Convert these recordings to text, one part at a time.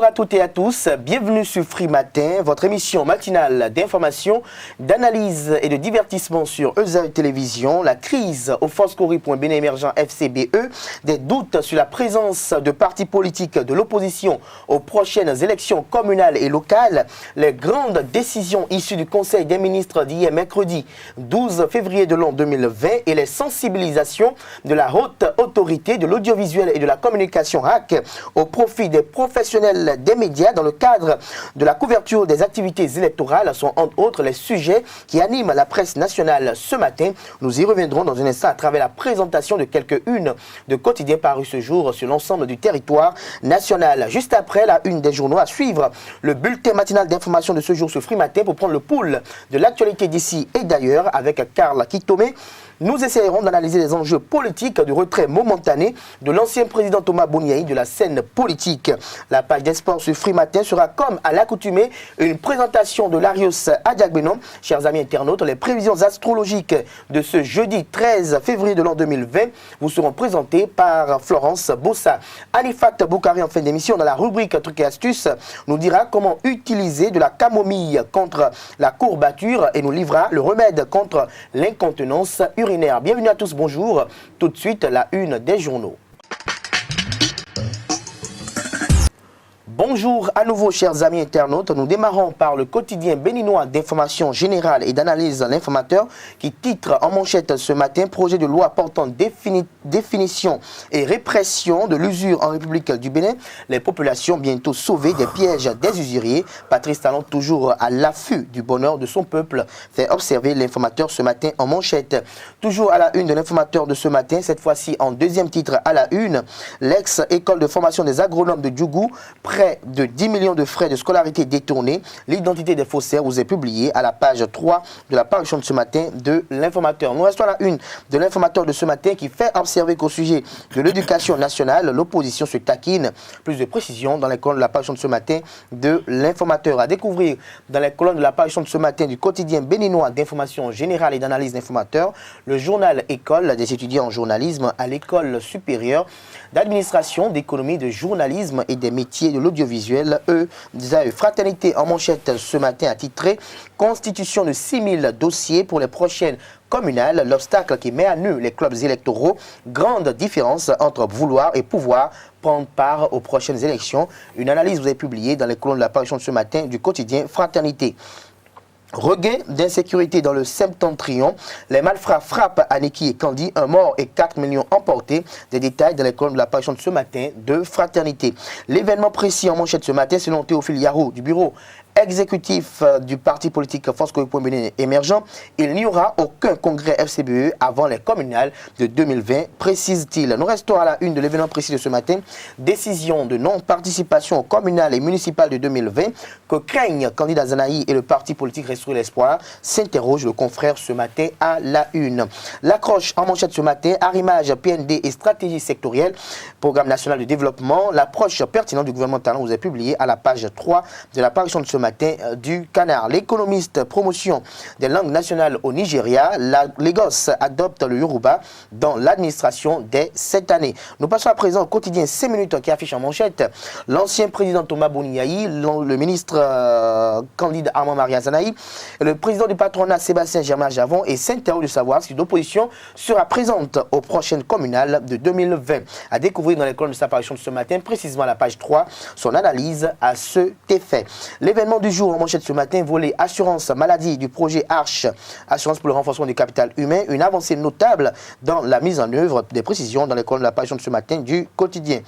Bonjour à toutes et à tous, bienvenue sur Free Matin, votre émission matinale d'information, d'analyse et de divertissement sur ESA Télévision. La crise au Foscori.Bénin émergent FCBE, des doutes sur la présence de partis politiques de l'opposition aux prochaines élections communales et locales, les grandes décisions issues du Conseil des ministres d'hier mercredi 12 février de l'an 2020 et les sensibilisations de la haute autorité de l'audiovisuel et de la communication HAC au profit des professionnels des médias dans le cadre de la couverture des activités électorales sont entre autres les sujets qui animent la presse nationale ce matin. Nous y reviendrons dans un instant à travers la présentation de quelques-unes de quotidiens parus ce jour sur l'ensemble du territoire national. Juste après la une des journaux, à suivre le bulletin matinal d'information de ce jour sur Free Matin pour prendre le pouls de l'actualité d'ici et d'ailleurs avec Karl Kitomé. Nous essayerons d'analyser les enjeux politiques du retrait momentané de l'ancien président Thomas Boniaï de la scène politique. La page des sports sur Free Matin sera comme à l'accoutumée une présentation de Larios Adiagbenom. Chers amis internautes, les prévisions astrologiques de ce jeudi 13 février de l'an 2020 vous seront présentées par Florence Bossa. Anifat Boukari en fin d'émission dans la rubrique Trucs et astuces nous dira comment utiliser de la camomille contre la courbature et nous livrera le remède contre l'incontinence urinaire. Bienvenue à tous, bonjour. Tout de suite, la une des journaux. Bonjour à nouveau chers amis internautes, nous démarrons par le quotidien béninois d'information générale et d'analyse l'informateur qui titre en manchette ce matin projet de loi portant définition et répression de l'usure en République du Bénin, les populations bientôt sauvées des pièges des usuriers. Patrice Talon toujours à l'affût du bonheur de son peuple fait observer l'informateur ce matin en manchette. Toujours à la une de l'informateur de ce matin, cette fois-ci en deuxième titre à la une, l'ex-école de formation des agronomes de Djougou, près de 10 millions de frais de scolarité détournés. L'identité des faussaires vous est publiée à la page 3 de la parution de ce matin de l'informateur. Nous restons à la une de l'informateur de ce matin qui fait observer qu'au sujet de l'éducation nationale, l'opposition se taquine. Plus de précisions dans les colonnes de la parution de ce matin de l'informateur. À découvrir dans les colonnes de la parution de ce matin du quotidien béninois d'information générale et d'analyse d'informateurs, le journal École des étudiants en journalisme à l'école supérieure d'administration, d'économie, de journalisme et des métiers de l'audiovisuel, Fraternité en manchette ce matin a titré « Constitution de 6000 dossiers pour les prochaines communales, l'obstacle qui met à nu les clubs électoraux, grande différence entre vouloir et pouvoir prendre part aux prochaines élections ». Une analyse vous est publiée dans les colonnes de la parution de ce matin du quotidien Fraternité. Regain d'insécurité dans le Septentrion. Les malfrats frappent Aniki et Candy, un mort et 4 millions emportés. Des détails dans les colonnes de la parution de ce matin de Fraternité. L'événement précis en manchette ce matin, selon Théophile Yarou du bureau exécutif du parti politique Foscori.Bénin émergent, il n'y aura aucun congrès FCBE avant les communales de 2020, précise-t-il. Nous restons à la une de l'événement précis de ce matin. Décision de non-participation aux communales et municipales de 2020 que craignent candidat Zanaï et le parti politique Restaurer l'Espoir, s'interroge le confrère ce matin à la une. L'accroche en manchette ce matin, arrimage PND et stratégie sectorielle, programme national de développement, l'approche pertinente du gouvernement Talon vous est publiée à la page 3 de la parution de ce matin du Canard. L'économiste promotion des langues nationales au Nigeria, Lagos adopte le Yoruba dans l'administration dès cette année. Nous passons à présent au quotidien 5 minutes qui affiche en manchette l'ancien président Thomas Boniaï, le ministre Candide Armand Maria Zanaï, le président du patronat Sébastien Germain Javon et s'interroge de savoir si l'opposition sera présente aux prochaines communales de 2020. À découvrir dans les colonnes de sa parution de ce matin, précisément à la page 3, son analyse à cet effet. L'événement du jour en manchette ce matin, volet assurance maladie du projet Arche, assurance pour le renforcement du capital humain, une avancée notable dans la mise en œuvre des précisions dans les colonnes de la parution de ce matin du quotidien.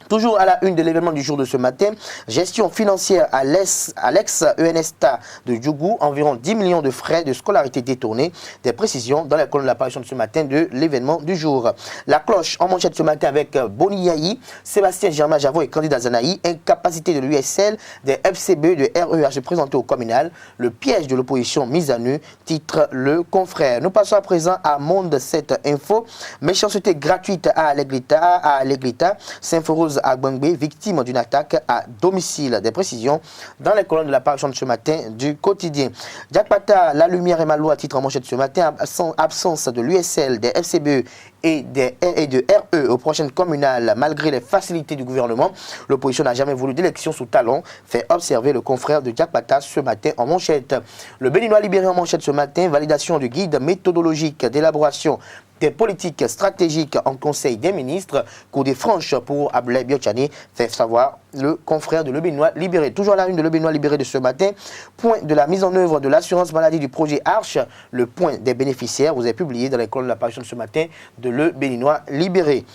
Toujours à la une de l'événement du jour de ce matin, gestion financière à l'ex-ENSTA de Djougou, environ 10 millions de frais de scolarité détournés. Des précisions dans la colonne de l'apparition de ce matin de l'événement du jour. La cloche en manchette ce matin avec Boniaï, Sébastien Germain Javot et candidat Zanaï, incapacité de l'USL, des FCB, de RE à se présenter au communal, le piège de l'opposition mise à nu, titre le confrère. Nous passons à présent à Monde 7 Info, méchanceté gratuite à Aleglita, Saint-Forose à Gbangbe, victime d'une attaque à domicile. Des précisions dans les colonnes de la parution de ce matin du quotidien. Jack Pata, la lumière est mal à titre en manchette ce matin, absence de l'USL, des FCBE et de RE aux prochaines communales. Malgré les facilités du gouvernement, l'opposition n'a jamais voulu d'élection sous talon, fait observer le confrère de Jack Pata ce matin en manchette. Le Béninois libéré en manchette ce matin, validation du guide méthodologique d'élaboration des politiques stratégiques en Conseil des ministres, coup des franches pour Ablaye Biotchani, fait savoir le confrère de Le Béninois libéré. Toujours à la une de Le Béninois libéré de ce matin, point de la mise en œuvre de l'assurance maladie du projet Arche, le point des bénéficiaires, vous avez publié dans l'école de la parution de ce matin de Le Béninois libéré.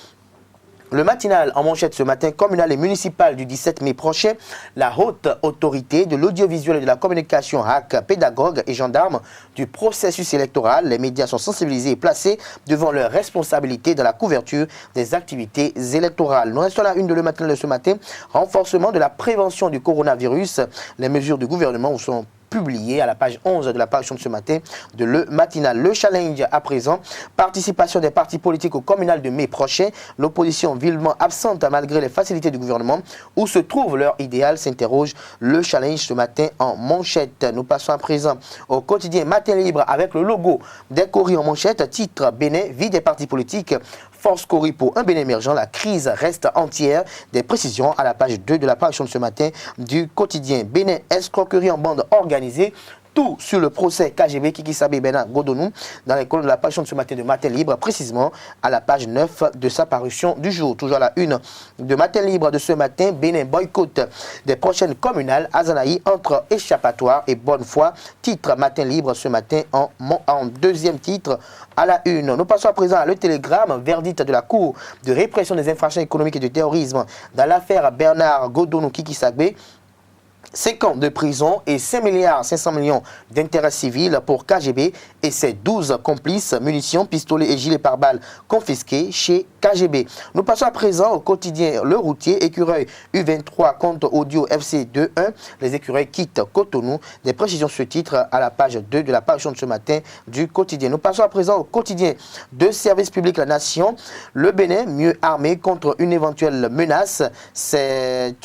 Le matinal en manchette ce matin, communal et municipal du 17 mai prochain, la haute autorité de l'audiovisuel et de la communication HAC, pédagogues et gendarmes du processus électoral, les médias sont sensibilisés et placés devant leurs responsabilités dans la couverture des activités électorales. Nous restons à la une de Le Matinal de ce matin, renforcement de la prévention du coronavirus, les mesures du gouvernement sont publié à la page 11 de la parution de ce matin de Le Matinal. Le challenge à présent, participation des partis politiques au communal de mai prochain, l'opposition vivement absente malgré les facilités du gouvernement. Où se trouve leur idéal, s'interroge le challenge ce matin en manchette. Nous passons à présent au quotidien Matin Libre avec le logo des Coris en manchette, titre Bénin, vie des partis politiques. Force Cori pour un Bénin émergent, la crise reste entière. Des précisions à la page 2 de la parution de ce matin du quotidien. Bénin, escroquerie en bande organisée. Tout sur le procès KGB Kikisabe Bena Godonou dans l'école de la parution de ce matin de Matin Libre, précisément à la page 9 de sa parution du jour. Toujours à la une de Matin Libre de ce matin, Bénin boycott des prochaines communales, Azanaï entre échappatoire et bonne foi. Titre Matin Libre ce matin en deuxième titre à la une. Nous passons à présent à Le Télégramme, verdict de la Cour de répression des infractions économiques et du terrorisme dans l'affaire Bernard Godonou Kikisabe. 5 ans de prison et 5 milliards 500 millions d'intérêts civils pour KGB et ses 12 complices, munitions, pistolets et gilets pare-balles confisqués chez KGB. Nous passons à présent au quotidien Le Routier, écureuil U23 contre Audio FC 2-1. Les écureuils quittent Cotonou. Des précisions sur ce titre à la page 2 de la parution de ce matin du quotidien. Nous passons à présent au quotidien de Service public La Nation. Le Bénin, mieux armé contre une éventuelle menace. C'est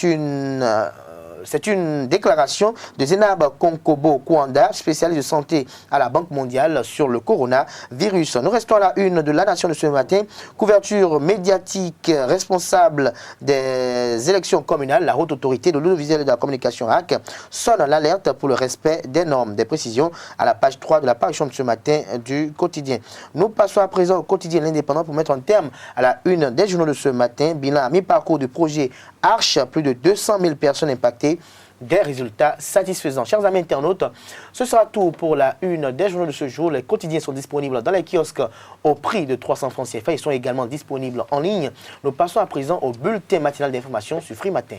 une déclaration de Zenab Konkobo Kouanda, spécialiste de santé à la Banque mondiale sur le coronavirus. Nous restons à la une de La Nation de ce matin. Couverture médiatique responsable des élections communales. La haute autorité de l'audiovisuel et de la communication HAC sonne l'alerte pour le respect des normes. Des précisions à la page 3 de la parution de ce matin du quotidien. Nous passons à présent au quotidien L'Indépendant pour mettre un terme à la une des journaux de ce matin. Bilan à mi-parcours du projet Arche, plus de 200 000 personnes impactées, des résultats satisfaisants. Chers amis internautes, ce sera tout pour la une des journaux de ce jour. Les quotidiens sont disponibles dans les kiosques au prix de 300 francs CFA. Ils sont également disponibles en ligne. Nous passons à présent au bulletin matinal d'information sur Free Matin.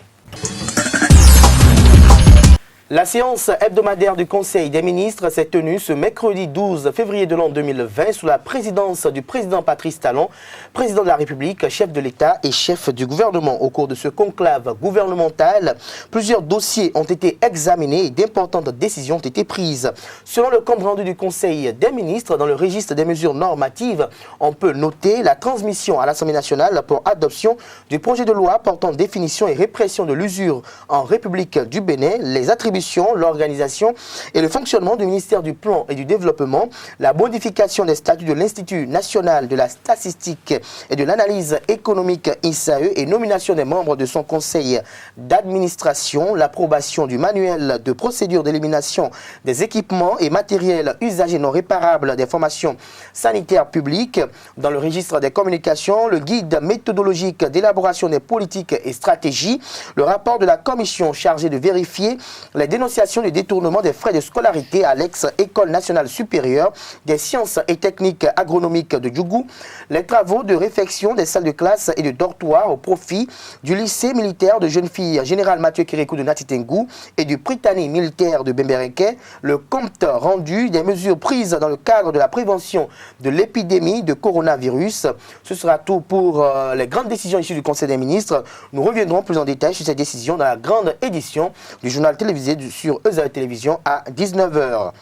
La séance hebdomadaire du Conseil des ministres s'est tenue ce mercredi 12 février de l'an 2020 sous la présidence du président Patrice Talon, président de la République, chef de l'État et chef du gouvernement. Au cours de ce conclave gouvernemental, plusieurs dossiers ont été examinés et d'importantes décisions ont été prises. Selon le compte rendu du Conseil des ministres, dans le registre des mesures normatives, on peut noter la transmission à l'Assemblée nationale pour adoption du projet de loi portant définition et répression de l'usure en République du Bénin, les attributions, l'organisation et le fonctionnement du ministère du Plan et du Développement, la modification des statuts de l'Institut national de la statistique et de l'analyse économique INSAE et nomination des membres de son conseil d'administration, l'approbation du manuel de procédure d'élimination des équipements et matériels usagés non réparables des formations sanitaires publiques dans le registre des communications, le guide méthodologique d'élaboration des politiques et stratégies, le rapport de la commission chargée de vérifier les dénonciation du détournement des frais de scolarité à l'ex-École nationale supérieure des sciences et techniques agronomiques de Djougou, les travaux de réfection des salles de classe et de dortoirs au profit du lycée militaire de jeunes filles Général Mathieu Kérékou de Natitengou et du Prytanée militaire de Bembereke, le compte rendu des mesures prises dans le cadre de la prévention de l'épidémie de coronavirus. Ce sera tout pour les grandes décisions issues du Conseil des ministres. Nous reviendrons plus en détail sur ces décisions dans la grande édition du journal télévisé sur EZA Télévision à 19h.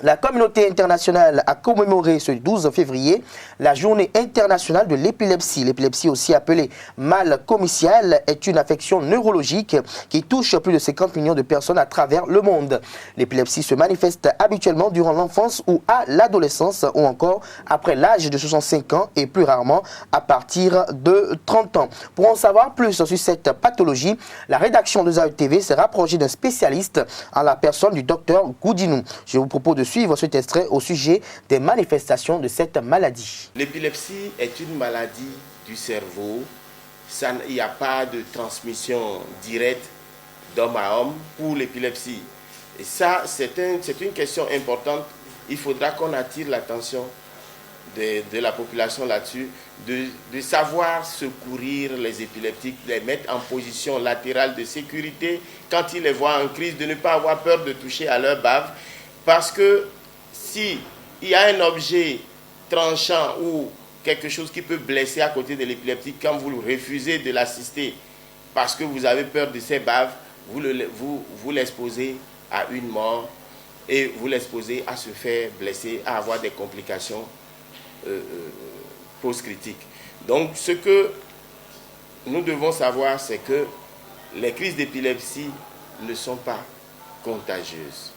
La communauté internationale a commémoré ce 12 février la journée internationale de l'épilepsie. L'épilepsie, aussi appelée mal comiciale, est une affection neurologique qui touche plus de 50 millions de personnes à travers le monde. L'épilepsie se manifeste habituellement durant l'enfance ou à l'adolescence ou encore après l'âge de 65 ans et plus rarement à partir de 30 ans. Pour en savoir plus sur cette pathologie, la rédaction de ZAE TV s'est rapprochée d'un spécialiste en la personne du docteur Goudinou. Je vous propose de suivre cet extrait au sujet des manifestations de cette maladie. L'épilepsie est une maladie du cerveau. Il n'y a pas de transmission directe d'homme à homme pour l'épilepsie. Et ça, c'est une question importante. Il faudra qu'on attire l'attention de la population là-dessus, de savoir secourir les épileptiques, les mettre en position latérale de sécurité quand ils les voient en crise, de ne pas avoir peur de toucher à leur bave. Parce que s'il y a un objet tranchant ou quelque chose qui peut blesser à côté de l'épileptique, quand vous refusez de l'assister parce que vous avez peur de ces baves, vous l'exposez à une mort et vous l'exposez à se faire blesser, à avoir des complications post-critiques. Donc ce que nous devons savoir, c'est que les crises d'épilepsie ne sont pas contagieuses.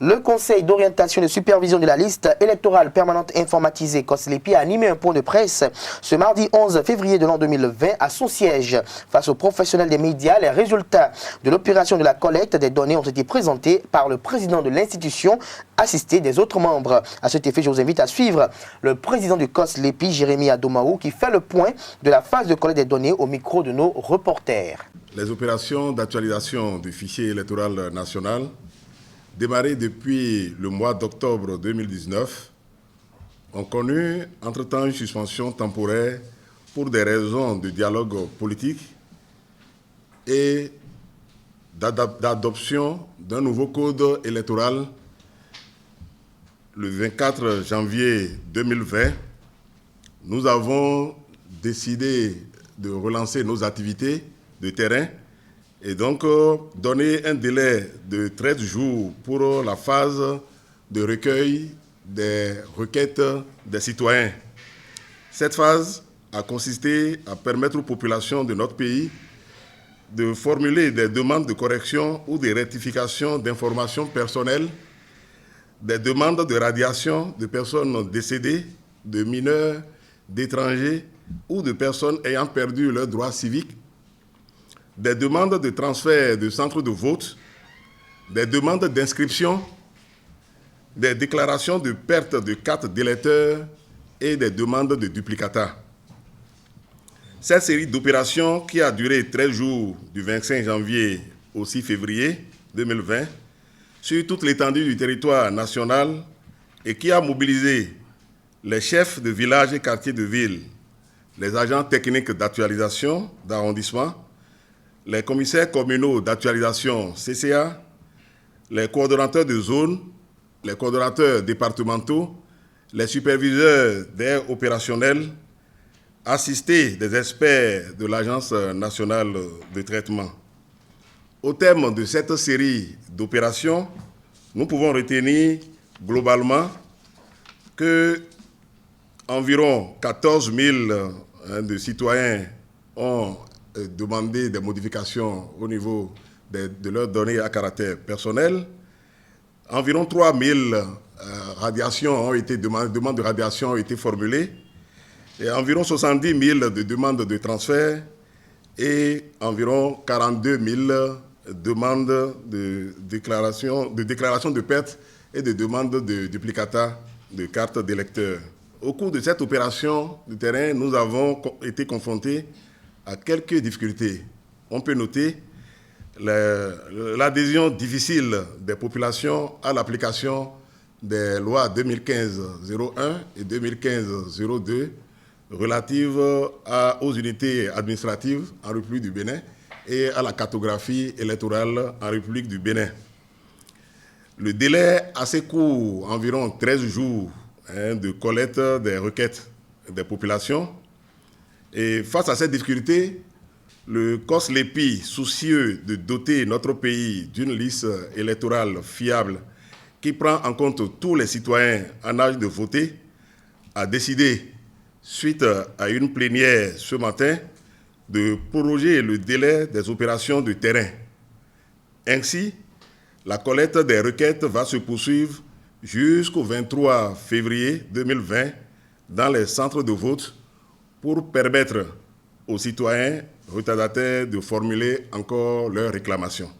Le Conseil d'orientation et de supervision de la liste électorale permanente informatisée COSLEPI a animé un point de presse ce mardi 11 février de l'an 2020 à son siège. Face aux professionnels des médias, les résultats de l'opération de la collecte des données ont été présentés par le président de l'institution, assisté des autres membres. À cet effet, je vous invite à suivre le président du COSLEPI, Jérémy Adomaou, qui fait le point de la phase de collecte des données au micro de nos reporters. Les opérations d'actualisation du fichier électoral national démarrées depuis le mois d'octobre 2019, ont connu entre-temps une suspension temporaire pour des raisons de dialogue politique et d'adoption d'un nouveau code électoral le 24 janvier 2020. Nous avons décidé de relancer nos activités de terrain et donc donner un délai de 13 jours pour la phase de recueil des requêtes des citoyens. Cette phase a consisté à permettre aux populations de notre pays de formuler des demandes de correction ou de rectification d'informations personnelles, des demandes de radiation de personnes décédées, de mineurs, d'étrangers ou de personnes ayant perdu leurs droits civiques, des demandes de transfert de centres de vote, des demandes d'inscription, des déclarations de perte de carte d'électeur et des demandes de duplicata. Cette série d'opérations qui a duré 13 jours du 25 janvier au 6 février 2020 sur toute l'étendue du territoire national et qui a mobilisé les chefs de village et quartiers de ville, les agents techniques d'actualisation d'arrondissement, les commissaires communaux d'actualisation CCA, les coordonnateurs de zone, les coordonnateurs départementaux, les superviseurs d'aires opérationnelles, assistés des experts de l'Agence nationale de traitement. Au terme de cette série d'opérations, nous pouvons retenir globalement que environ 14 000 de citoyens ont demandé des modifications au niveau de leurs données à caractère personnel. Environ 3 000 demandes de radiation ont été formulées et environ 70 000 de demandes de transfert et environ 42 000 demandes de déclaration de perte et de demandes de duplicata de cartes d'électeur. Au cours de cette opération de terrain, nous avons été confrontés à quelques difficultés. On peut noter l'adhésion difficile des populations à l'application des lois 2015-01 et 2015-02 relatives aux unités administratives en République du Bénin et à la cartographie électorale en République du Bénin. Le délai assez court, environ 13 jours, de collecte des requêtes des populations. Et face à cette difficulté, le COSLEPI, soucieux de doter notre pays d'une liste électorale fiable qui prend en compte tous les citoyens en âge de voter, a décidé, suite à une plénière ce matin, de proroger le délai des opérations de terrain. Ainsi, la collecte des requêtes va se poursuivre jusqu'au 23 février 2020 dans les centres de vote pour permettre aux citoyens retardataires de formuler encore leurs réclamations.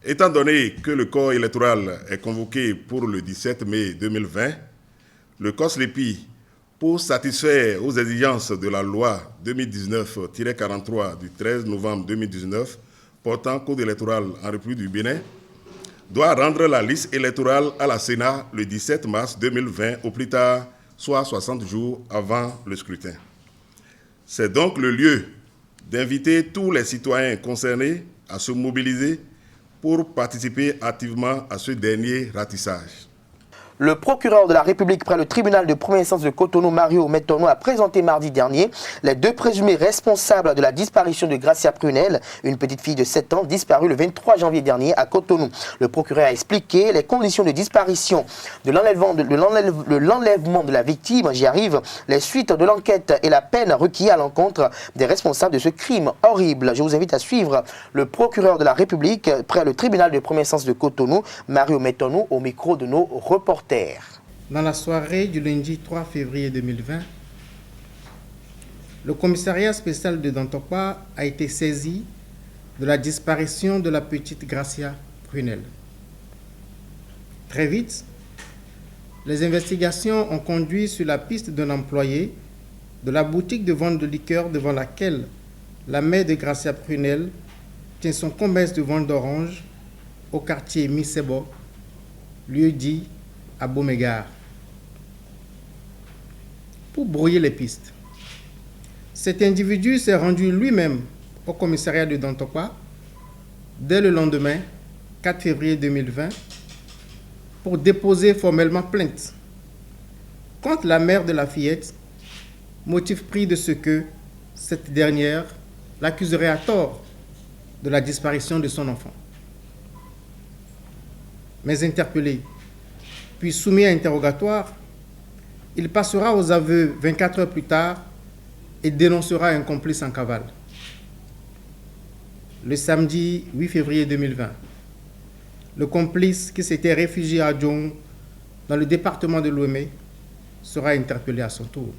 Étant donné que le corps électoral est convoqué pour le 17 mai 2020, le COSLEPI, pour satisfaire aux exigences de la loi 2019-43 du 13 novembre 2019 portant code électoral en République du Bénin, doit rendre la liste électorale à la Sénat le 17 mars 2020 au plus tard, soit 60 jours avant le scrutin. C'est donc le lieu d'inviter tous les citoyens concernés à se mobiliser pour participer activement à ce dernier ratissage. Le procureur de la République près le tribunal de première instance de Cotonou, Mario Metonou, a présenté mardi dernier les deux présumés responsables de la disparition de Gracia Prunel, une petite fille de 7 ans disparue le 23 janvier dernier à Cotonou. Le procureur a expliqué les conditions de disparition, de l'enlèvement de la victime, j'y arrive, les suites de l'enquête et la peine requise à l'encontre des responsables de ce crime horrible. Je vous invite à suivre le procureur de la République près le tribunal de première instance de Cotonou, Mario Metonou, au micro de nos reporters. Dans la soirée du lundi 3 février 2020, le commissariat spécial de Dantokwa a été saisi de la disparition de la petite Gracia Prunel. Très vite, les investigations ont conduit sur la piste d'un employé de la boutique de vente de liqueurs devant laquelle la mère de Gracia Prunel tient son commerce de vente d'oranges au quartier Misebo, lieu dit à Beaumégard. Pour brouiller les pistes, cet individu s'est rendu lui-même au commissariat de Dantokwa dès le lendemain, 4 février 2020, pour déposer formellement plainte contre la mère de la fillette, motif pris de ce que cette dernière l'accuserait à tort de la disparition de son enfant. Mais interpellé, puis soumis à interrogatoire, il passera aux aveux 24 heures plus tard et dénoncera un complice en cavale. Le samedi 8 février 2020, le complice qui s'était réfugié à Djong, dans le département de Lomé, sera interpellé à son tour.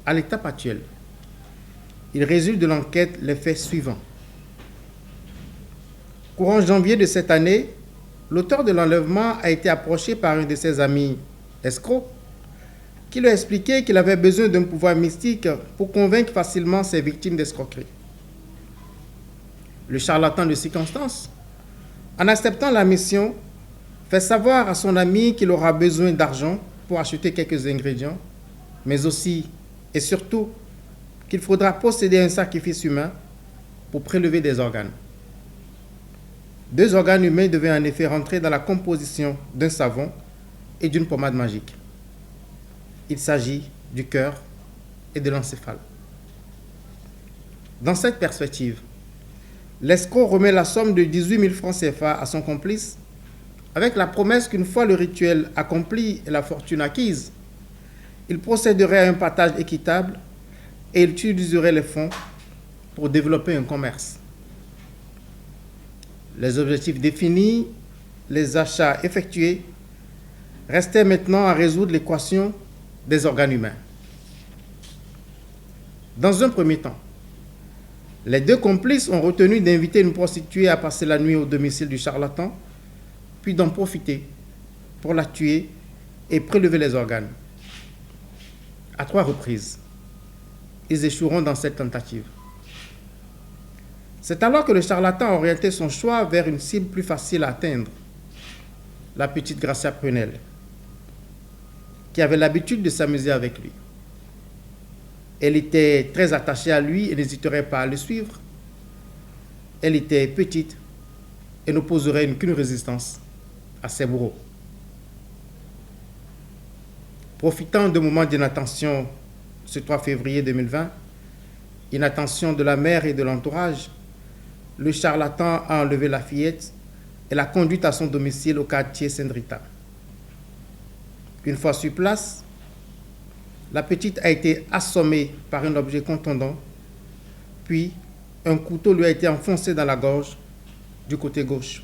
À l'étape actuelle, il résulte de l'enquête les faits suivants. Courant janvier de cette année, l'auteur de l'enlèvement a été approché par un de ses amis escrocs qui lui a expliqué qu'il avait besoin d'un pouvoir mystique pour convaincre facilement ses victimes d'escroquerie. Le charlatan de circonstance, en acceptant la mission, fait savoir à son ami qu'il aura besoin d'argent pour acheter quelques ingrédients, mais aussi et surtout qu'il faudra posséder un sacrifice humain pour prélever des organes. 2 organes humains devaient en effet rentrer dans la composition d'un savon et d'une pommade magique. Il s'agit du cœur et de l'encéphale. Dans cette perspective, l'escroc remet la somme de 18 000 francs CFA à son complice avec la promesse qu'une fois le rituel accompli et la fortune acquise, il procéderait à un partage équitable et il utiliserait les fonds pour développer un commerce. Les objectifs définis, les achats effectués, restaient maintenant à résoudre l'équation des organes humains. Dans un premier temps, les 2 complices ont retenu d'inviter une prostituée à passer la nuit au domicile du charlatan, puis d'en profiter pour la tuer et prélever les organes. À 3 reprises, ils échoueront dans cette tentative. C'est alors que le charlatan a orienté son choix vers une cible plus facile à atteindre, la petite Gracia Prunel, qui avait l'habitude de s'amuser avec lui. Elle était très attachée à lui et n'hésiterait pas à le suivre. Elle était petite et n'opposerait aucune résistance à ses bourreaux. Profitant d'un moment d'inattention ce 3 février 2020, inattention de la mère et de l'entourage, le charlatan a enlevé la fillette et l'a conduite à son domicile au quartier Saint-Rita. Une fois sur place, la petite a été assommée par un objet contondant, puis un couteau lui a été enfoncé dans la gorge du côté gauche.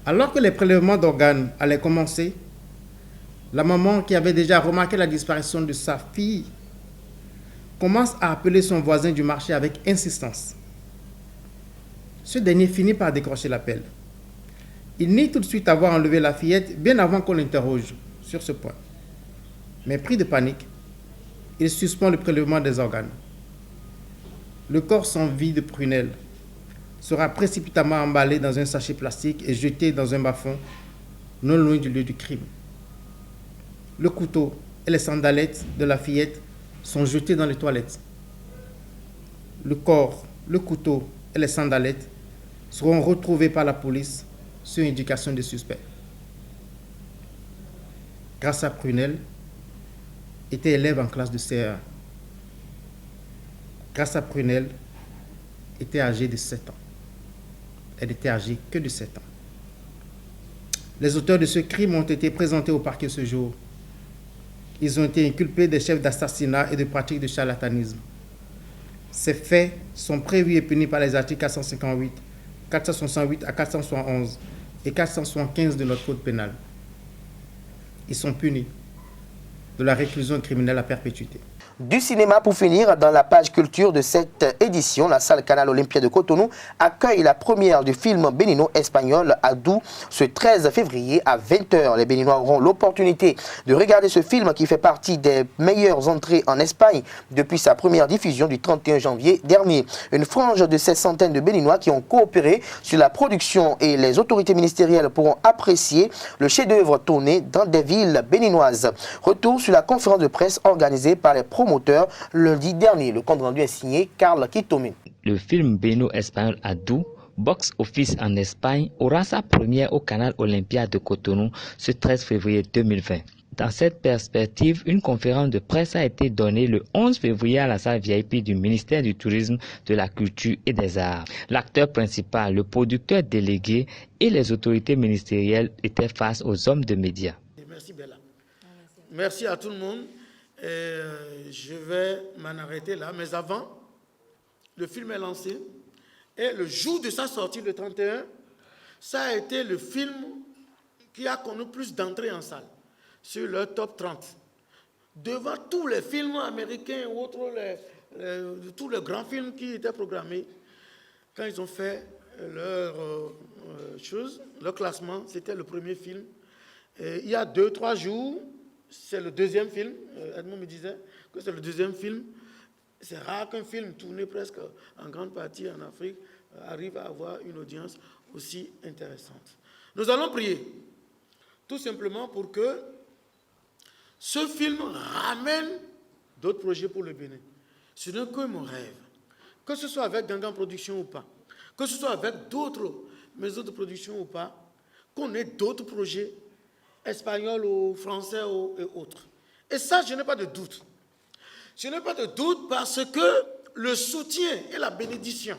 Alors que les prélèvements d'organes allaient commencer, la maman, qui avait déjà remarqué la disparition de sa fille, commence à appeler son voisin du marché avec insistance. Ce dernier finit par décrocher l'appel. Il nie tout de suite avoir enlevé la fillette bien avant qu'on l'interroge sur ce point. Mais pris de panique, il suspend le prélèvement des organes. Le corps sans vie de Prunelle sera précipitamment emballé dans un sachet plastique et jeté dans un bas-fond non loin du lieu du crime. Le couteau et les sandalettes de la fillette sont jetés dans les toilettes. Le corps, le couteau et les sandalettes seront retrouvés par la police sur indication des suspects. Grâce à Prunelle, était élève en classe de CE1. Grâce à Prunelle, était âgée de 7 ans. Elle était âgée que de 7 ans. Les auteurs de ce crime ont été présentés au parquet ce jour. Ils ont été inculpés des chefs d'assassinat et de pratiques de charlatanisme. Ces faits sont prévus et punis par les articles 458, 468 à 471 et 475 de notre code pénal. Ils sont punis de la réclusion criminelle à perpétuité. Du cinéma pour finir, dans la page culture de cette édition, la salle Canal Olympia de Cotonou accueille la première du film bénino-espagnol Adou ce 13 février à 20h. Les Béninois auront l'opportunité de regarder ce film qui fait partie des meilleures entrées en Espagne depuis sa première diffusion du 31 janvier dernier. Une frange de ces centaines de Béninois qui ont coopéré sur la production et les autorités ministérielles pourront apprécier le chef-d'œuvre tourné dans des villes béninoises. Retour sur la conférence de presse organisée par les promoteurs lundi dernier. Le compte rendu est signé Carl Kitome. Le film bénino-espagnol Adou, box-office en Espagne, aura sa première au Canal Olympia de Cotonou ce 13 février 2020. Dans cette perspective, une conférence de presse a été donnée le 11 février à la salle VIP du ministère du Tourisme, de la Culture et des Arts. L'acteur principal, le producteur délégué et les autorités ministérielles étaient face aux hommes de médias. Merci Bella. Merci à tout le monde. Je vais m'en arrêter là, mais avant, le film est lancé et le jour de sa sortie, le 31, ça a été le film qui a connu plus d'entrées en salle sur le top 30. Devant tous les films américains ou autres, tous les grands films qui étaient programmés, quand ils ont fait leur classement, c'était le premier film. Et il y a 2-3 jours, c'est le deuxième film. Edmond me disait que c'est le deuxième film. C'est rare qu'un film tourné presque en grande partie en Afrique arrive à avoir une audience aussi intéressante. Nous allons prier, tout simplement pour que ce film ramène d'autres projets pour le Bénin. Ce n'est que mon rêve. Que ce soit avec Gangan Production ou pas, que ce soit avec d'autres maisons de production ou pas, qu'on ait d'autres projets espagnol ou français et autres. Et ça, je n'ai pas de doute. Je n'ai pas de doute parce que le soutien et la bénédiction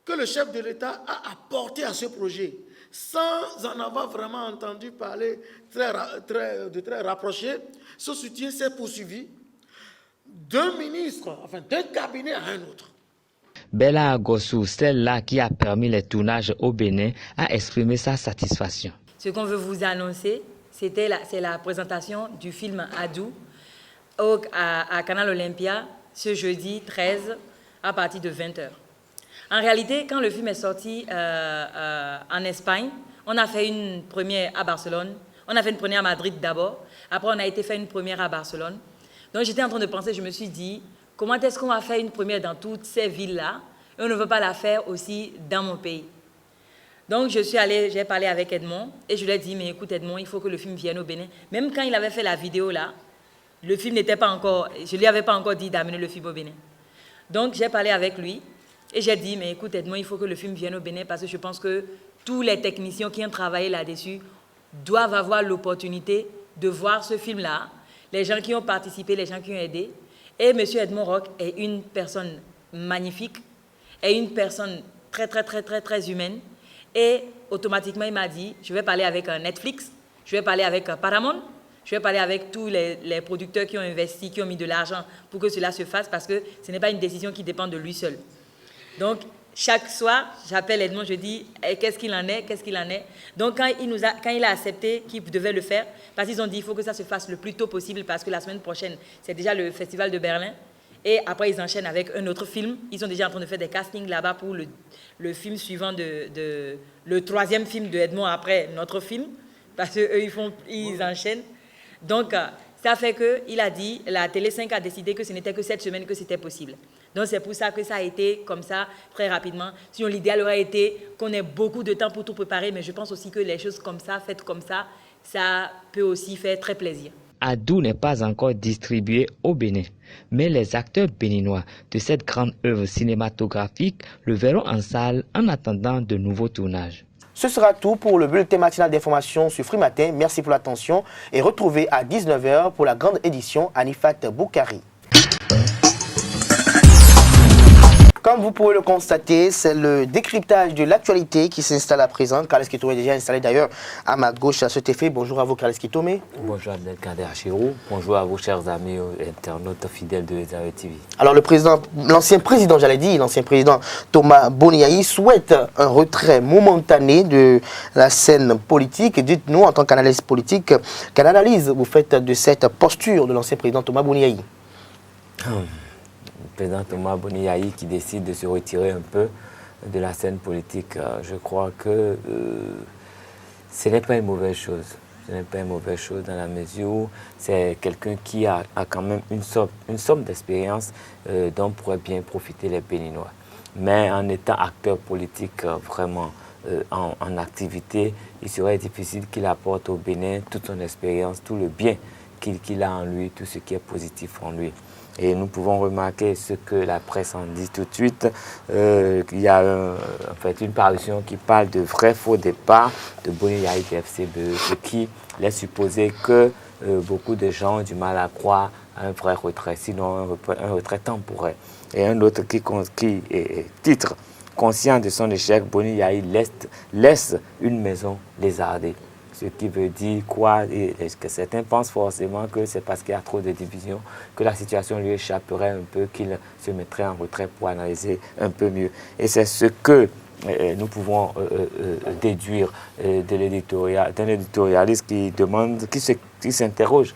que le chef de l'État a apporté à ce projet, sans en avoir vraiment entendu parler de très rapproché, ce soutien s'est poursuivi d'un ministre, enfin d'un cabinet à un autre. Bella Agossou, celle-là qui a permis les tournages au Bénin, a exprimé sa satisfaction. Ce qu'on veut vous annoncer, c'est la présentation du film Adou à Canal Olympia ce jeudi 13 à partir de 20h. En réalité, quand le film est sorti en Espagne, on a fait une première à Barcelone, on a fait une première à Madrid d'abord, après on a été faire une première à Barcelone. Donc j'étais en train de penser, je me suis dit, comment est-ce qu'on va faire une première dans toutes ces villes-là et on ne veut pas la faire aussi dans mon pays. Donc, j'ai parlé avec Edmond et je lui ai dit, mais écoute Edmond, il faut que le film vienne au Bénin. Même quand il avait fait la vidéo là, le film n'était pas encore, je ne lui avais pas encore dit d'amener le film au Bénin. Donc, j'ai parlé avec lui et j'ai dit, mais écoute Edmond, il faut que le film vienne au Bénin parce que je pense que tous les techniciens qui ont travaillé là-dessus doivent avoir l'opportunité de voir ce film-là, les gens qui ont participé, les gens qui ont aidé. Et M. Edmond Roch est une personne magnifique, est une personne très humaine. Et automatiquement, il m'a dit, je vais parler avec Netflix, je vais parler avec Paramount, je vais parler avec tous les producteurs qui ont investi, qui ont mis de l'argent pour que cela se fasse, parce que ce n'est pas une décision qui dépend de lui seul. Donc, chaque soir, j'appelle Edmond, je dis qu'est-ce qu'il en est. Donc, quand il a accepté qu'il devait le faire, parce qu'ils ont dit il faut que ça se fasse le plus tôt possible, parce que la semaine prochaine, c'est déjà le Festival de Berlin. Et après, ils enchaînent avec un autre film. Ils sont déjà en train de faire des castings là-bas pour le film suivant, le troisième film de Edmond après notre film, parce qu'eux, ils enchaînent. Donc, ça fait qu'il a dit, la Télé 5 a décidé que ce n'était que cette semaine que c'était possible. Donc, c'est pour ça que ça a été comme ça, très rapidement. Sinon, l'idéal aurait été qu'on ait beaucoup de temps pour tout préparer, mais je pense aussi que les choses comme ça, faites comme ça peut aussi faire très plaisir. Adou n'est pas encore distribué au Bénin, mais les acteurs béninois de cette grande œuvre cinématographique le verront en salle en attendant de nouveaux tournages. Ce sera tout pour le bulletin matinal d'information sur Free Matin. Merci pour l'attention et retrouvez à 19h pour la grande édition Anifat Boukari. Comme vous pouvez le constater, c'est le décryptage de l'actualité qui s'installe à présent. Carles Kitome est déjà installé d'ailleurs à ma gauche à cet effet. Bonjour à vous, Carles Kitome. Bonjour Abdelkader Achirou. Bonjour à vos chers amis internautes fidèles de Zawe TV. Alors l'ancien président Thomas Boniaï souhaite un retrait momentané de la scène politique. Dites-nous, en tant qu'analyste politique, quelle analyse vous faites de cette posture de l'ancien président Thomas Boniaï? Le président Thomas Boniaï qui décide de se retirer un peu de la scène politique, je crois que ce n'est pas une mauvaise chose. Ce n'est pas une mauvaise chose dans la mesure où c'est quelqu'un qui a quand même une somme d'expérience dont pourraient bien profiter les Béninois. Mais en étant acteur politique vraiment en activité, il serait difficile qu'il apporte au Bénin toute son expérience, tout le bien qu'il a en lui, tout ce qui est positif en lui. Et nous pouvons remarquer ce que la presse en dit tout de suite. Il y a en fait une parution qui parle de vrai faux départ de Boniaï du FCBE, ce qui laisse supposer que beaucoup de gens ont du mal à croire à un vrai retrait, sinon un retrait temporaire. Et un autre qui titre, conscient de son échec, Boniaï laisse une maison lézardée. Ce qui veut dire quoi? Est-ce que certains pensent forcément que c'est parce qu'il y a trop de divisions que la situation lui échapperait un peu, qu'il se mettrait en retrait pour analyser un peu mieux. Et c'est ce que nous pouvons déduire d'un éditorialiste qui s'interroge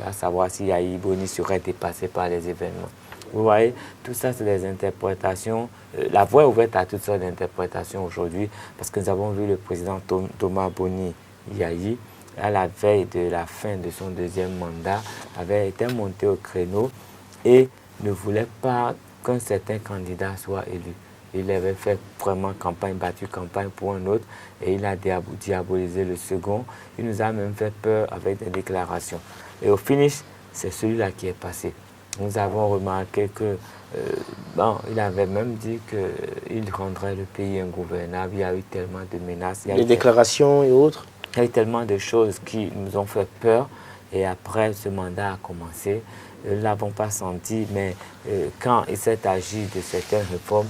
à savoir si Yahi Boni serait dépassé par les événements. Vous voyez, tout ça, c'est des interprétations. La voie est ouverte à toutes sortes d'interprétations aujourd'hui, parce que nous avons vu le président Thomas Boni Yahi, à la veille de la fin de son deuxième mandat, avait été monté au créneau et ne voulait pas qu'un certain candidat soit élu. Il avait fait vraiment battu campagne pour un autre, et il a diabolisé le second. Il nous a même fait peur avec des déclarations. Et au finish, c'est celui-là qui est passé. Nous avons remarqué que il avait même dit qu'il rendrait le pays ingouvernable. Il y a eu tellement de menaces. Les déclarations et autres. Il y a eu tellement de choses qui nous ont fait peur. Et après, ce mandat a commencé. Nous ne l'avons pas senti, mais quand il s'est agi de certaines réformes,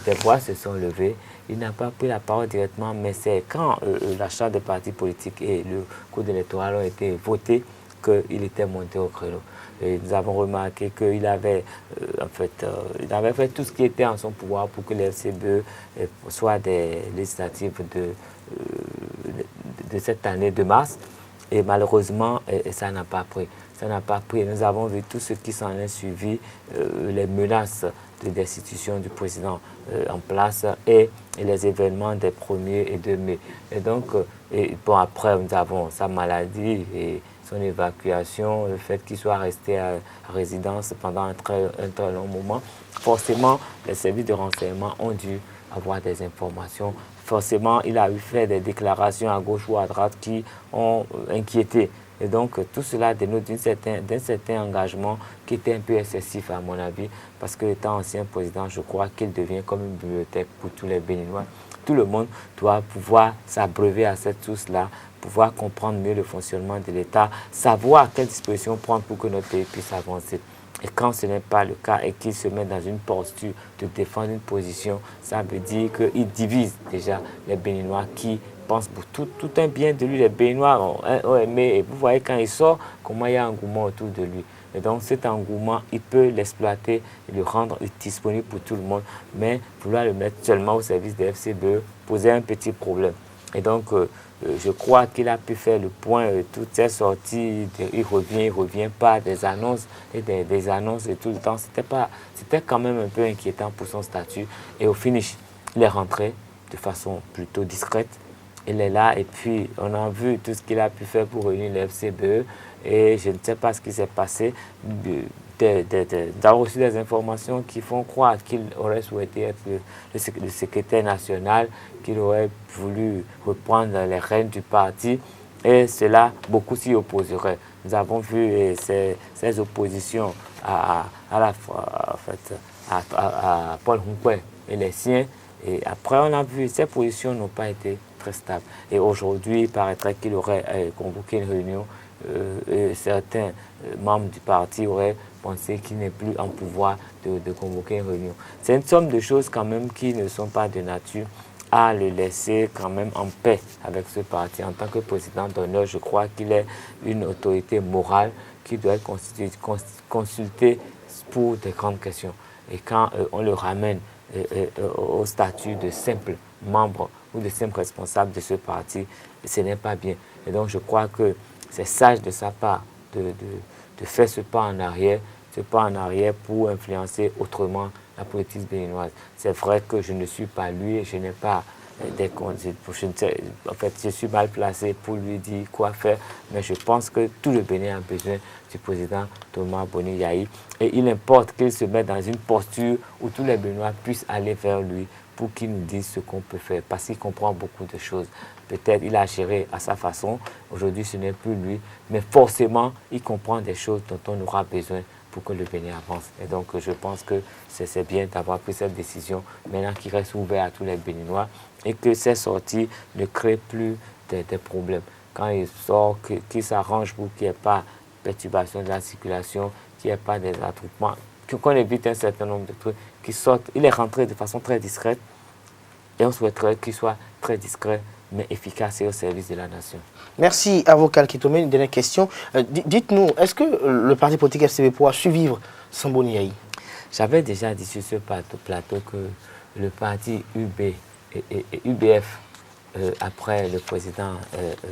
des voix se sont levées. Il n'a pas pris la parole directement, mais c'est quand la charte des partis politiques et le code électoral ont été votés qu'il était monté au créneau. Et nous avons remarqué qu'il avait, il avait fait tout ce qui était en son pouvoir pour que les FCBE soient des législatives de cette année de mars. Et malheureusement, ça n'a pas pris. Ça n'a pas pris. Nous avons vu tout ce qui s'en est suivi, les menaces de destitution du président en place et les événements des 1er et 2 mai. Et donc, après, nous avons sa maladie et son évacuation, le fait qu'il soit resté à résidence pendant un très long moment. Forcément, les services de renseignement ont dû avoir des informations. Forcément, il a eu fait des déclarations à gauche ou à droite qui ont inquiété. Et donc, tout cela dénote d'un certain engagement qui était un peu excessif, à mon avis, parce que étant ancien président, je crois qu'il devient comme une bibliothèque pour tous les Béninois. Tout le monde doit pouvoir s'abreuver à cette source-là, pouvoir comprendre mieux le fonctionnement de l'État, savoir quelles dispositions prendre pour que notre pays puisse avancer. Et quand ce n'est pas le cas et qu'il se met dans une posture de défendre une position, ça veut dire qu'il divise déjà les Béninois qui pensent pour tout un bien de lui. Les Béninois ont aimé, et vous voyez quand il sort, comment il y a un engouement autour de lui. Et donc cet engouement, il peut l'exploiter et le rendre disponible pour tout le monde, mais vouloir le mettre seulement au service des FCBE poser un petit problème. Et donc, je crois qu'il a pu faire le point, toutes ces sorties, il revient pas, des annonces et des annonces et tout le temps. C'était quand même un peu inquiétant pour son statut. Et au finish, il est rentré de façon plutôt discrète. Il est là et puis on a vu tout ce qu'il a pu faire pour réunir le FCBE. Et je ne sais pas ce qui s'est passé. D'avoir reçu des informations qui font croire qu'il aurait souhaité être le secrétaire national, qu'il aurait voulu reprendre les rênes du parti. Et cela, beaucoup s'y opposeraient. Nous avons vu ces oppositions à Paul Hunkwe et les siens. Et après, on a vu ces positions n'ont pas été très stables. Et aujourd'hui, il paraîtrait qu'il aurait convoqué une réunion. Certains membres du parti auraient pensé qu'il n'est plus en pouvoir de convoquer une réunion. C'est une somme de choses quand même qui ne sont pas de nature à le laisser quand même en paix avec ce parti. En tant que président d'honneur, je crois qu'il est une autorité morale qui doit être consultée pour des grandes questions. Et quand on le ramène au statut de simple membre ou de simple responsable de ce parti, ce n'est pas bien. Et donc je crois que c'est sage de sa part de faire ce pas en arrière pour influencer autrement la politique béninoise. C'est vrai que je ne suis pas lui et je n'ai pas je suis mal placé pour lui dire quoi faire, mais je pense que tout le Bénin a besoin du président Thomas Boni Yayi et il importe qu'il se mette dans une posture où tous les Béninois puissent aller vers lui pour qu'il nous dise ce qu'on peut faire, parce qu'il comprend beaucoup de choses. Peut-être il a géré à sa façon, aujourd'hui ce n'est plus lui, mais forcément il comprend des choses dont on aura besoin pour que le Bénin avance. Et donc je pense que c'est bien d'avoir pris cette décision, maintenant qu'il reste ouvert à tous les Béninois et que ces sorties ne créent plus des problèmes. Quand il sort, qu'il s'arrange pour qu'il n'y ait pas de perturbation de la circulation, qu'il n'y ait pas des attroupements, qu'on évite un certain nombre de trucs, qu'il sorte. Il est rentré de façon très discrète et on souhaiterait qu'il soit très discret mais efficace et au service de la nation. Merci, avocat Kitome. Une dernière question. Dites-nous, est-ce que le parti politique FCB pourra survivre sans Boni Yayi? J'avais déjà dit sur ce plateau que le parti UBF, après le président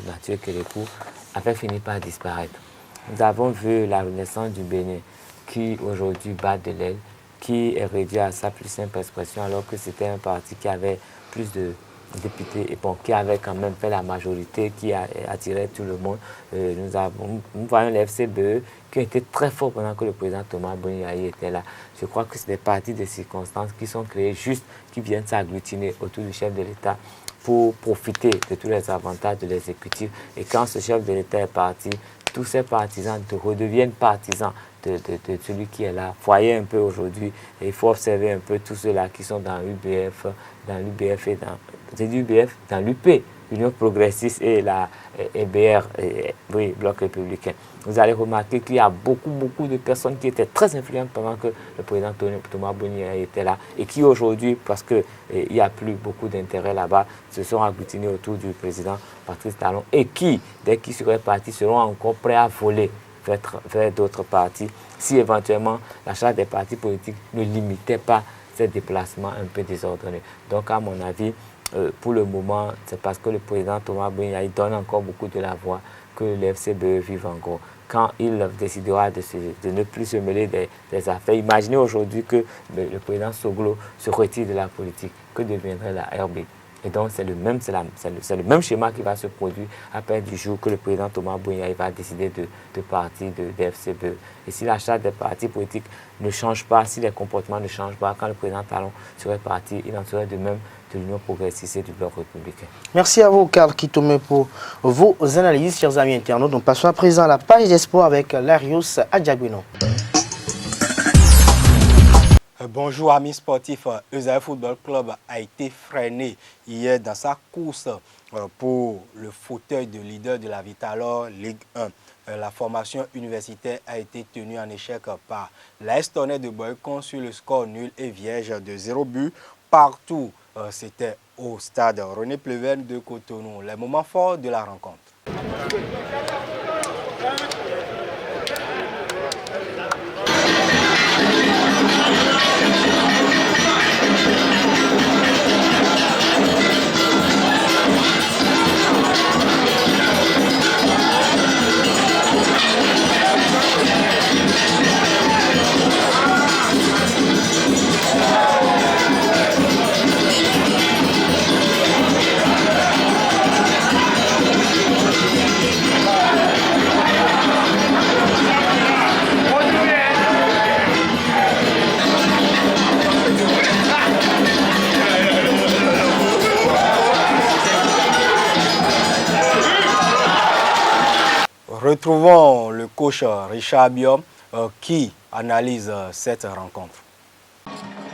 Mathieu Kérékou, avait fini par disparaître. Nous avons vu la renaissance du Bénin qui aujourd'hui bat de l'aile, qui est réduit à sa plus simple expression alors que c'était un parti qui avait plus de députés et bon, qui avait quand même fait la majorité, qui a attiré tout le monde. Nous voyons les FCBE qui ont été très forts pendant que le président Thomas Boni Yayi était là. Je crois que c'est des partis de circonstances qui sont créés juste, qui viennent s'agglutiner autour du chef de l'État pour profiter de tous les avantages de l'exécutif. Et quand ce chef de l'État est parti, tous ces partisans redeviennent partisans de celui qui est là. Voyez un peu aujourd'hui, et il faut observer un peu tous ceux-là qui sont dans l'UBF et dans l'UP, l'Union progressiste et la EBR, oui, Bloc républicain. Vous allez remarquer qu'il y a beaucoup de personnes qui étaient très influentes pendant que le président Thomas Boni Yayi était là et qui aujourd'hui, parce qu'il n'y a plus beaucoup d'intérêt là-bas, se sont agglutinés autour du président Patrice Talon et qui, dès qu'ils seraient partis, seront encore prêts à voler vers d'autres partis si éventuellement la charte des partis politiques ne limitait pas ces déplacements un peu désordonnés. Donc à mon avis, pour le moment, c'est parce que le président Thomas Boni Yayi donne encore beaucoup de la voix que le FCBE vive encore. Quand il décidera de ne plus se mêler des affaires, imaginez aujourd'hui que le président Soglo se retire de la politique, que deviendrait la RB? Et donc c'est le même schéma qui va se produire après du jour que le président Thomas Boni Yayi va décider de partir de FCBE. Et si la charte des partis politiques ne change pas, si les comportements ne changent pas, quand le président Talon serait parti, il en serait de même de l'Union progressiste et du Bloc républicain. Merci à vous, Karl Kitome, pour vos analyses, chers amis internautes. Nous passons à présent à la page d'espoir avec Larius Adjaguino. Bonjour amis sportifs, Ezaïe Football Club a été freiné hier dans sa course pour le fauteuil de leader de la Vital'Or Ligue 1. La formation universitaire a été tenue en échec par l'AS Tonnerre de Boycon sur le score nul et vierge de 0 but. Partout, c'était au stade René Pleven de Cotonou. Les moments forts de la rencontre. Retrouvons le coach Richard Biom qui analyse cette rencontre.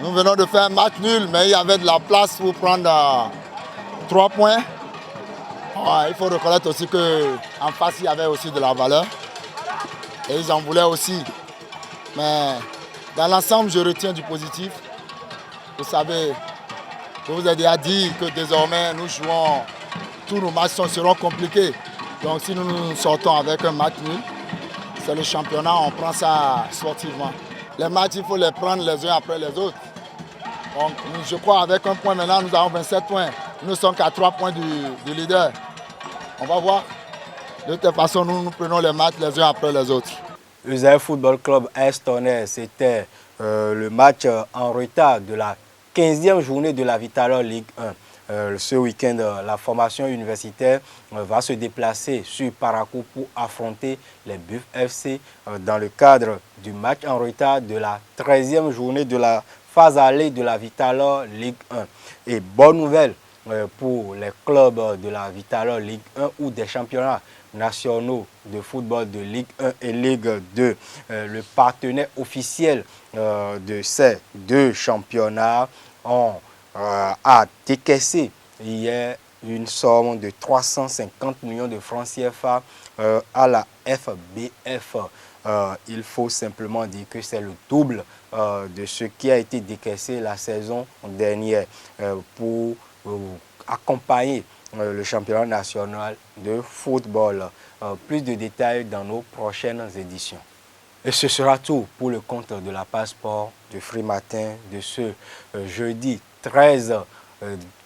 Nous venons de faire un match nul, mais il y avait de la place pour prendre 3 points. Il faut reconnaître aussi qu'en face, il y avait aussi de la valeur. Et ils en voulaient aussi. Mais dans l'ensemble, je retiens du positif. Vous savez, je vous ai déjà dit que désormais, nous jouons, tous nos matchs seront compliqués. Donc si nous sortons avec un match nul, c'est le championnat, on prend ça sportivement. Les matchs, il faut les prendre les uns après les autres. Donc je crois avec un point maintenant, nous avons 27 points. Nous ne sommes qu'à 3 points du leader. On va voir. De toute façon, nous prenons les matchs les uns après les autres. Le Zaïre Football Club AS Tonnerre, c'était le match en retard de la 15e journée de la Vital'Or Ligue 1. Ce week-end, la formation universitaire va se déplacer sur Parakou pour affronter les Buffs FC dans le cadre du match en retard de la 13e journée de la phase allée de la Vital'Or Ligue 1. Et bonne nouvelle pour les clubs de la Vital'Or Ligue 1 ou des championnats nationaux de football de Ligue 1 et Ligue 2. Le partenaire officiel de ces deux championnats a décaissé hier une somme de 350 millions de francs CFA à la FBF. Il faut simplement dire que c'est le double de ce qui a été décaissé la saison dernière pour accompagner le championnat national de football. Plus de détails dans nos prochaines éditions. Et ce sera tout pour le compte de la page sport du Free Matin de ce jeudi 13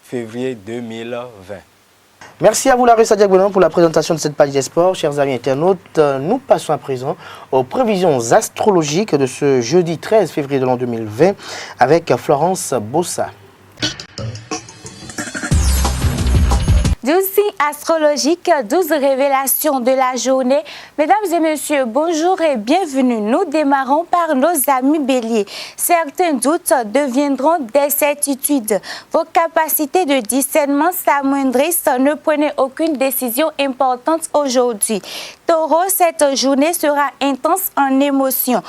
février 2020. Merci à vous, Larry Sadia Gounon, pour la présentation de cette page des sports. Chers amis internautes, nous passons à présent aux prévisions astrologiques de ce jeudi 13 février de l'an 2020 avec Florence Bossa. 12 signes astrologiques, 12 révélations de la journée. Mesdames et messieurs, bonjour et bienvenue. Nous démarrons par nos amis béliers. Certains doutes deviendront des certitudes. Vos capacités de discernement s'amoindrissent. Ne prenez aucune décision importante aujourd'hui. Taureau, cette journée sera intense en émotions.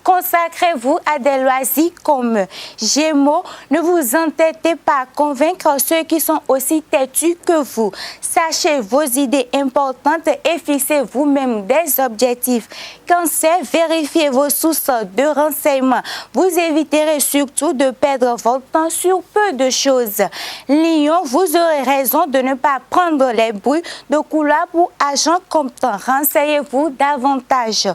Consacrez-vous à des loisirs communs. Gémeaux, ne vous entêtez pas à convaincre ceux qui sont aussi têtus que vous. Sachez vos idées importantes et fixez vous-même des objectifs. Cancer, vérifiez vos sources de renseignements. Vous éviterez surtout de perdre votre temps sur peu de choses. Lion, vous aurez raison de ne pas prendre les bruits de couloir pour agents comptants. Renseignez-vous davantage.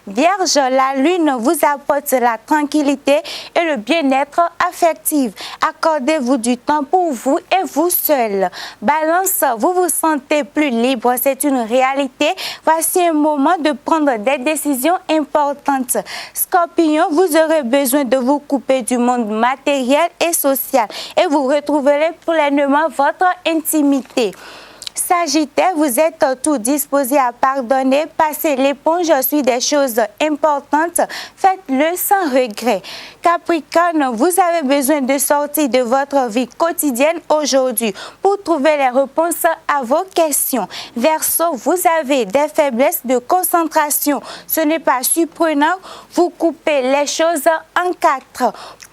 Vierge, la lune vous apporte la tranquillité et le bien-être affectif. Accordez-vous du temps pour vous et vous seul. Balance, vous vous sentez plus libre, c'est une réalité. Voici un moment de prendre des décisions importantes. Scorpion, vous aurez besoin de vous couper du monde matériel et social et vous retrouverez pleinement votre intimité. Sagittaire, vous êtes tout disposé à pardonner, passer l'éponge sur des choses importantes, faites-le sans regret. Capricorne, vous avez besoin de sortir de votre vie quotidienne aujourd'hui pour trouver les réponses à vos questions. Verseau, vous avez des faiblesses de concentration, ce n'est pas surprenant, vous coupez les choses en 4.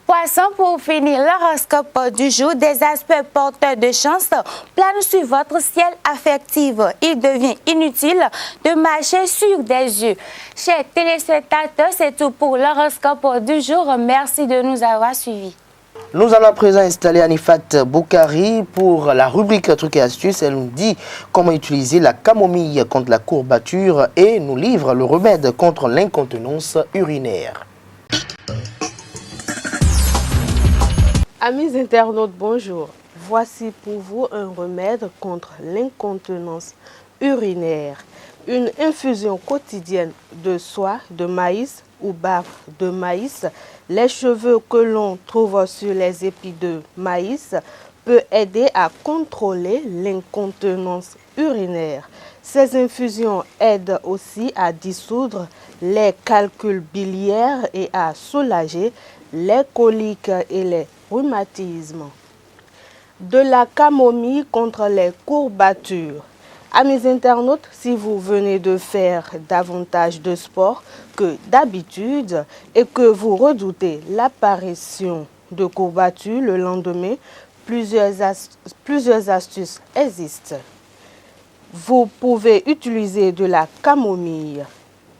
Poisson, pour finir l'horoscope du jour, des aspects porteurs de chance planent sur votre ciel affectif. Il devient inutile de marcher sur des yeux. Chers téléspectateurs, c'est tout pour l'horoscope du jour. Merci de nous avoir suivis. Nous allons à présent installer Anifat Boukari pour la rubrique Trucs et astuces. Elle nous dit comment utiliser la camomille contre la courbature et nous livre le remède contre l'incontinence urinaire. Amis internautes, bonjour. Voici pour vous un remède contre l'incontinence urinaire. Une infusion quotidienne de soie de maïs ou bave de maïs, les cheveux que l'on trouve sur les épis de maïs peut aider à contrôler l'incontinence urinaire. Ces infusions aident aussi à dissoudre les calculs biliaires et à soulager les coliques et les rhumatismes. De la camomille contre les courbatures. Amis internautes, si vous venez de faire davantage de sport que d'habitude et que vous redoutez l'apparition de courbatures le lendemain, plusieurs astuces existent. Vous pouvez utiliser de la camomille.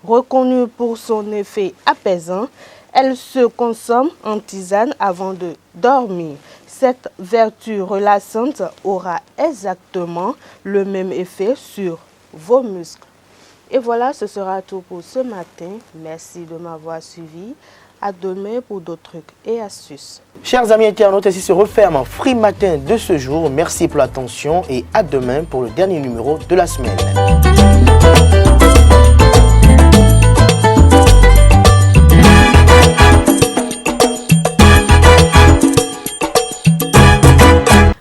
Reconnue pour son effet apaisant, elle se consomme en tisane avant de dormir. Cette vertu relaxante aura exactement le même effet sur vos muscles. Et voilà, ce sera tout pour ce matin. Merci de m'avoir suivi. À demain pour d'autres trucs et astuces. Chers amis internautes, ainsi se referme Free Matin de ce jour. Merci pour l'attention et à demain pour le dernier numéro de la semaine.